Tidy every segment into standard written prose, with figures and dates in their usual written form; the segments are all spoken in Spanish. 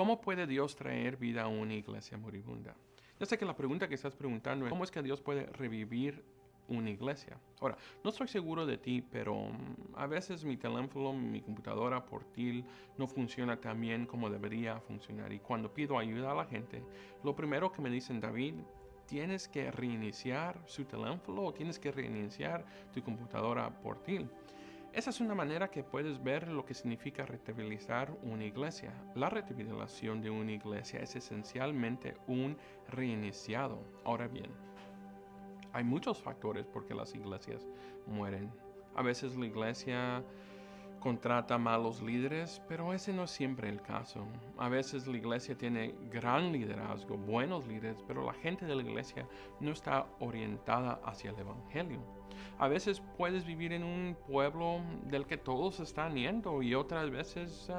¿Cómo puede Dios traer vida a una iglesia moribunda? Ya sé que la pregunta que estás preguntando es ¿cómo es que Dios puede revivir una iglesia? Ahora, no estoy seguro de ti, pero a veces mi teléfono, mi computadora portátil no funciona tan bien como debería funcionar. Y cuando pido ayuda a la gente, lo primero que me dicen, David, tienes que reiniciar su teléfono o tienes que reiniciar tu computadora portátil. Esa es una manera que puedes ver lo que significa restabilizar una iglesia. La restabilización de una iglesia es esencialmente un reiniciado. Ahora bien, hay muchos factores por qué las iglesias mueren. A veces la iglesia contrata malos líderes, pero ese no es siempre el caso. A veces la iglesia tiene gran liderazgo, buenos líderes, pero la gente de la iglesia no está orientada hacia el evangelio. A veces puedes vivir en un pueblo del que todos están yendo y otras veces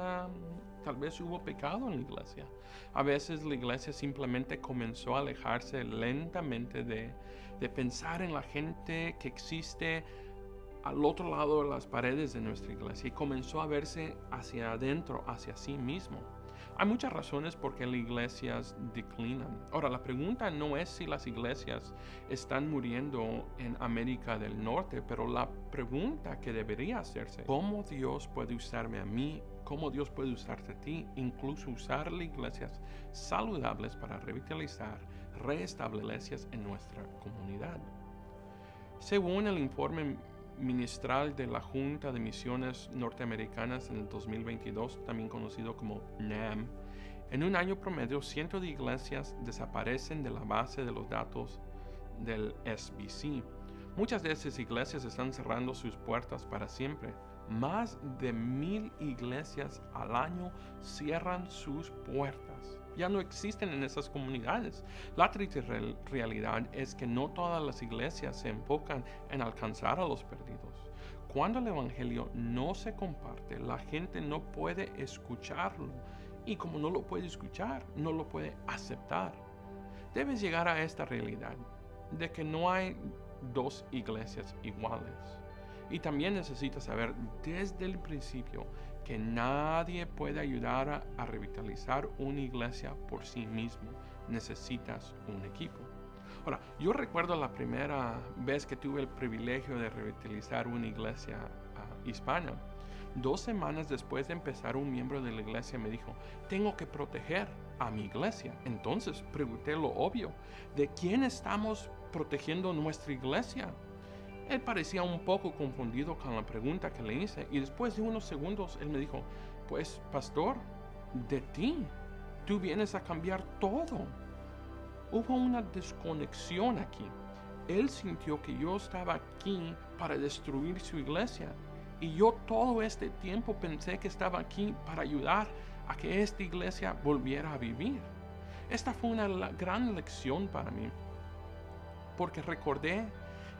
tal vez hubo pecado en la iglesia. A veces la iglesia simplemente comenzó a alejarse lentamente de pensar en la gente que existe al otro lado de las paredes de nuestra iglesia y comenzó a verse hacia adentro, hacia sí mismo. Hay muchas razones por qué las iglesias declinan. Ahora, la pregunta no es si las iglesias están muriendo en América del Norte, pero la pregunta que debería hacerse, ¿cómo Dios puede usarme a mí? ¿Cómo Dios puede usarte a ti? Incluso usar las iglesias saludables para revitalizar, restablecer iglesias en nuestra comunidad. Según el informe ministral de la Junta de Misiones Norteamericanas en el 2022, también conocido como NAM, en un año promedio, cientos de iglesias desaparecen de la base de los datos del SBC. Muchas de esas iglesias están cerrando sus puertas para siempre. Más de 1,000 iglesias al año cierran sus puertas. Ya no existen en esas comunidades. La triste realidad es que no todas las iglesias se enfocan en alcanzar a los perdidos. Cuando el evangelio no se comparte, la gente no puede escucharlo. Y como no lo puede escuchar, no lo puede aceptar. Debes llegar a esta realidad de que no hay dos iglesias iguales. Y también necesitas saber desde el principio que nadie puede ayudar a revitalizar una iglesia por sí mismo. Necesitas un equipo. Ahora, yo recuerdo la primera vez que tuve el privilegio de revitalizar una iglesia hispana. 2 semanas después de empezar, un miembro de la iglesia me dijo, tengo que proteger a mi iglesia. Entonces pregunté lo obvio, ¿de quién estamos protegiendo nuestra iglesia? Él parecía un poco confundido con la pregunta que le hice y después de unos segundos él me dijo, pues pastor, de ti, tú vienes a cambiar todo. Hubo una desconexión aquí. Él sintió que yo estaba aquí para destruir su iglesia y yo todo este tiempo pensé que estaba aquí para ayudar a que esta iglesia volviera a vivir. Esta fue una gran lección para mí porque recordé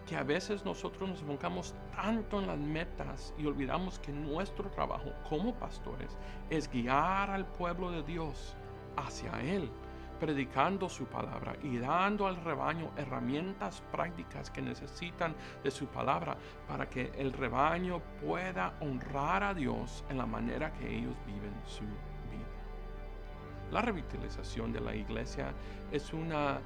que a veces nosotros nos enfocamos tanto en las metas y olvidamos que nuestro trabajo como pastores es guiar al pueblo de Dios hacia Él, predicando su palabra y dando al rebaño herramientas prácticas que necesitan de su palabra para que el rebaño pueda honrar a Dios en la manera que ellos viven su vida. La revitalización de la iglesia es una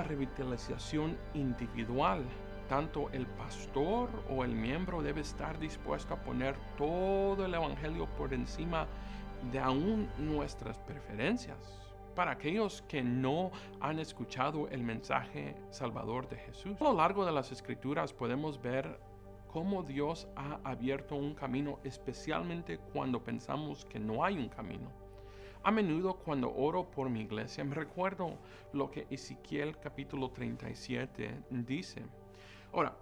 revitalización individual. Tanto el pastor o el miembro debe estar dispuesto a poner todo el evangelio por encima de aún nuestras preferencias. Para aquellos que no han escuchado el mensaje salvador de Jesús. A lo largo de las escrituras podemos ver cómo Dios ha abierto un camino, especialmente cuando pensamos que no hay un camino. A menudo cuando oro por mi iglesia me recuerdo lo que Ezequiel capítulo 37 dice. Ahora,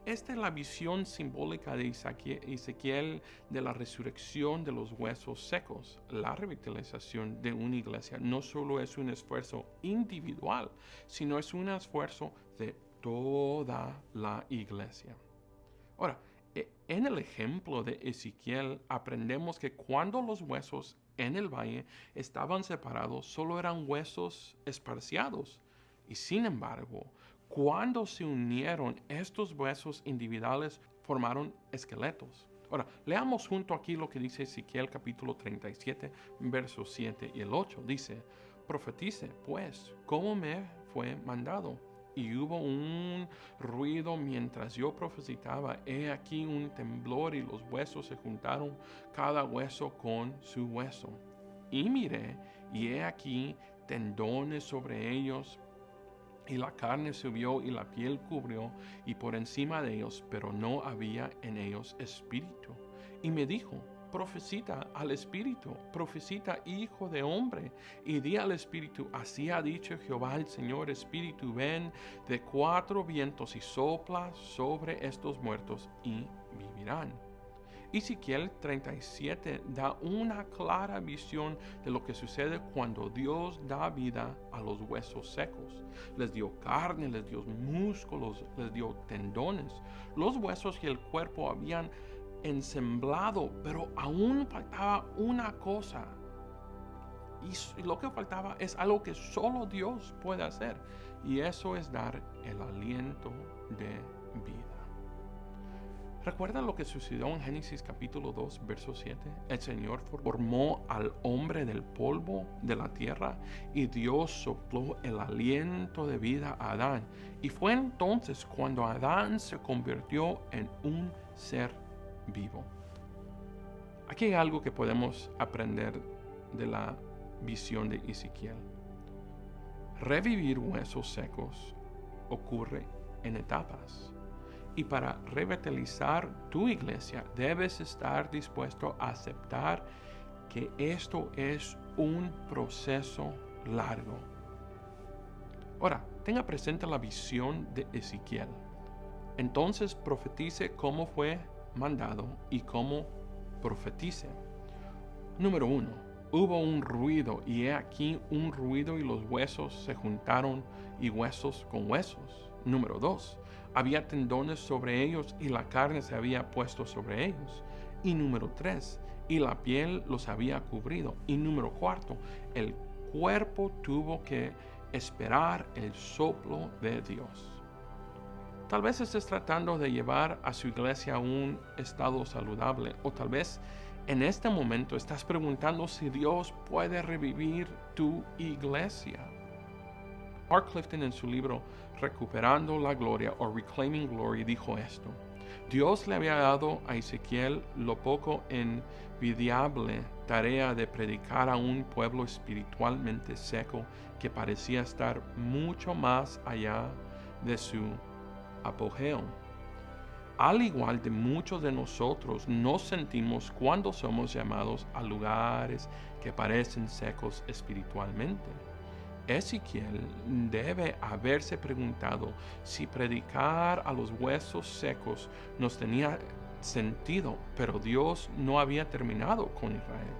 esta es la visión simbólica de Ezequiel de la resurrección de los huesos secos. La revitalización de una iglesia no solo es un esfuerzo individual, sino es un esfuerzo de toda la iglesia. Ahora, en el ejemplo de Ezequiel aprendemos que cuando los huesos en el valle estaban separados, solo eran huesos esparciados. Y sin embargo, cuando se unieron, estos huesos individuales formaron esqueletos. Ahora, leamos junto aquí lo que dice Ezequiel capítulo 37, versos 7 y el 8. Dice, profetice pues, como me fue mandado. Y hubo un ruido mientras yo profetizaba. He aquí un temblor y los huesos se juntaron, cada hueso con su hueso. Y miré, y he aquí tendones sobre ellos, y la carne subió y la piel cubrió, y por encima de ellos, pero no había en ellos espíritu. Y me dijo, profetiza al espíritu, profetiza, hijo de hombre, y di al espíritu, así ha dicho Jehová el Señor, espíritu, ven de 4 vientos y sopla sobre estos muertos y vivirán. Ezequiel 37 da una clara visión de lo que sucede cuando Dios da vida a los huesos secos. Les dio carne, les dio músculos, les dio tendones. Los huesos y el cuerpo habían ensamblado, pero aún faltaba una cosa. Y lo que faltaba es algo que solo Dios puede hacer. Y eso es dar el aliento de vida. ¿Recuerda lo que sucedió en Génesis capítulo 2, verso 7? El Señor formó al hombre del polvo de la tierra y Dios sopló el aliento de vida a Adán. Y fue entonces cuando Adán se convirtió en un ser vivo. Aquí hay algo que podemos aprender de la visión de Ezequiel. Revivir huesos secos ocurre en etapas. Y para revitalizar tu iglesia, debes estar dispuesto a aceptar que esto es un proceso largo. Ahora, tenga presente la visión de Ezequiel. Entonces profetice cómo fue mandado y cómo profetice. Número 1. Hubo un ruido y he aquí un ruido y los huesos se juntaron y huesos con huesos. Número 2. Había tendones sobre ellos y la carne se había puesto sobre ellos. Y número 3, y la piel los había cubrido. Y número 4, el cuerpo tuvo que esperar el soplo de Dios. Tal vez estés tratando de llevar a su iglesia a un estado saludable, o tal vez en este momento estás preguntando si Dios puede revivir tu iglesia. Mark Clifton en su libro Recuperando la Gloria o Reclaiming Glory dijo esto. Dios le había dado a Ezequiel lo poco envidiable tarea de predicar a un pueblo espiritualmente seco que parecía estar mucho más allá de su apogeo. Al igual de muchos de nosotros nos sentimos cuando somos llamados a lugares que parecen secos espiritualmente. Ezequiel debe haberse preguntado si predicar a los huesos secos nos tenía sentido, pero Dios no había terminado con Israel.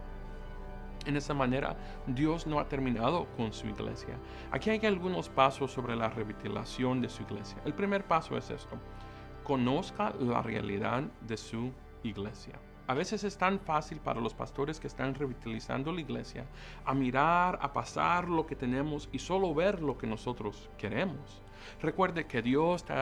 En esa manera, Dios no ha terminado con su iglesia. Aquí hay algunos pasos sobre la revitalización de su iglesia. El primer paso es esto: conozca la realidad de su iglesia. A veces es tan fácil para los pastores que están revitalizando la iglesia a mirar, a pasar lo que tenemos y solo ver lo que nosotros queremos. Recuerde que Dios te ha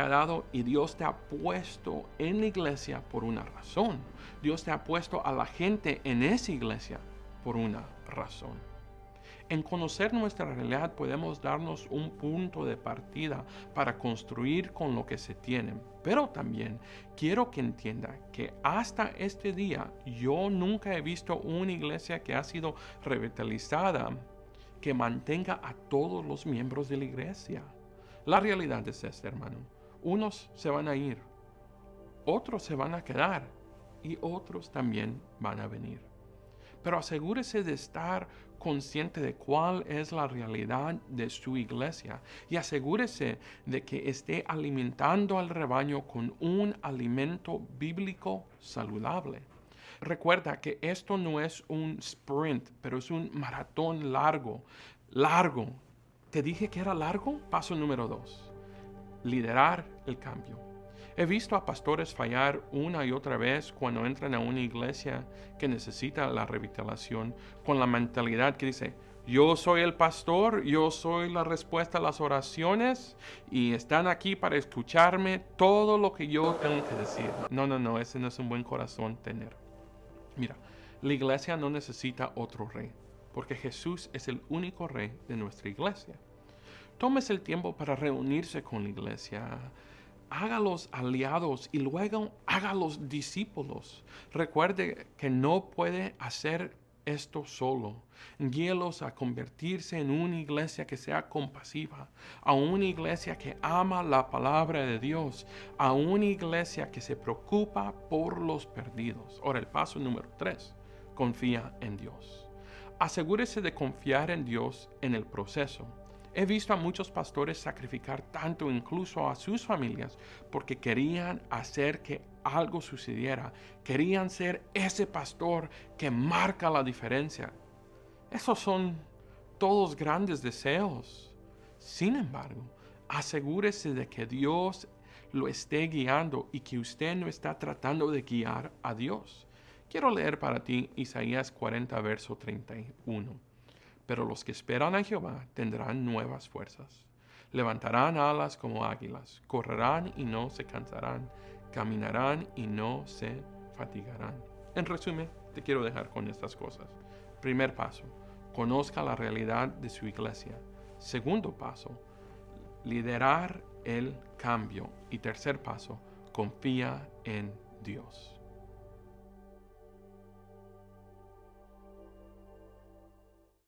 dado y Dios te ha puesto en la iglesia por una razón. Dios te ha puesto a la gente en esa iglesia por una razón. En conocer nuestra realidad podemos darnos un punto de partida para construir con lo que se tiene. Pero también quiero que entienda que hasta este día yo nunca he visto una iglesia que ha sido revitalizada que mantenga a todos los miembros de la iglesia. La realidad es esta, hermano. Unos se van a ir, otros se van a quedar y otros también van a venir. Pero asegúrese de estar consciente de cuál es la realidad de su iglesia y asegúrese de que esté alimentando al rebaño con un alimento bíblico saludable. Recuerda que esto no es un sprint, pero es un maratón largo. ¿Te dije que era largo? Paso número 2. Liderar el cambio. He visto a pastores fallar una y otra vez cuando entran a una iglesia que necesita la revitalización con la mentalidad que dice: yo soy el pastor, yo soy la respuesta a las oraciones y están aquí para escucharme todo lo que yo tengo que decir. No, ese no es un buen corazón tener. Mira, la iglesia no necesita otro rey, porque Jesús es el único rey de nuestra iglesia. Tómese el tiempo para reunirse con la iglesia. Hágalos aliados y luego hágalos discípulos. Recuerde que no puede hacer esto solo. Guíelos a convertirse en una iglesia que sea compasiva, a una iglesia que ama la palabra de Dios, a una iglesia que se preocupa por los perdidos. Ahora, el paso número 3, confía en Dios. Asegúrese de confiar en Dios en el proceso. He visto a muchos pastores sacrificar tanto incluso a sus familias porque querían hacer que algo sucediera. Querían ser ese pastor que marca la diferencia. Esos son todos grandes deseos. Sin embargo, asegúrese de que Dios lo esté guiando y que usted no está tratando de guiar a Dios. Quiero leer para ti Isaías 40, verso 31. Pero los que esperan a Jehová tendrán nuevas fuerzas. Levantarán alas como águilas, correrán y no se cansarán, caminarán y no se fatigarán. En resumen, te quiero dejar con estas cosas. Primer paso, conozca la realidad de su iglesia. Segundo paso, liderar el cambio. Y tercer paso, confía en Dios.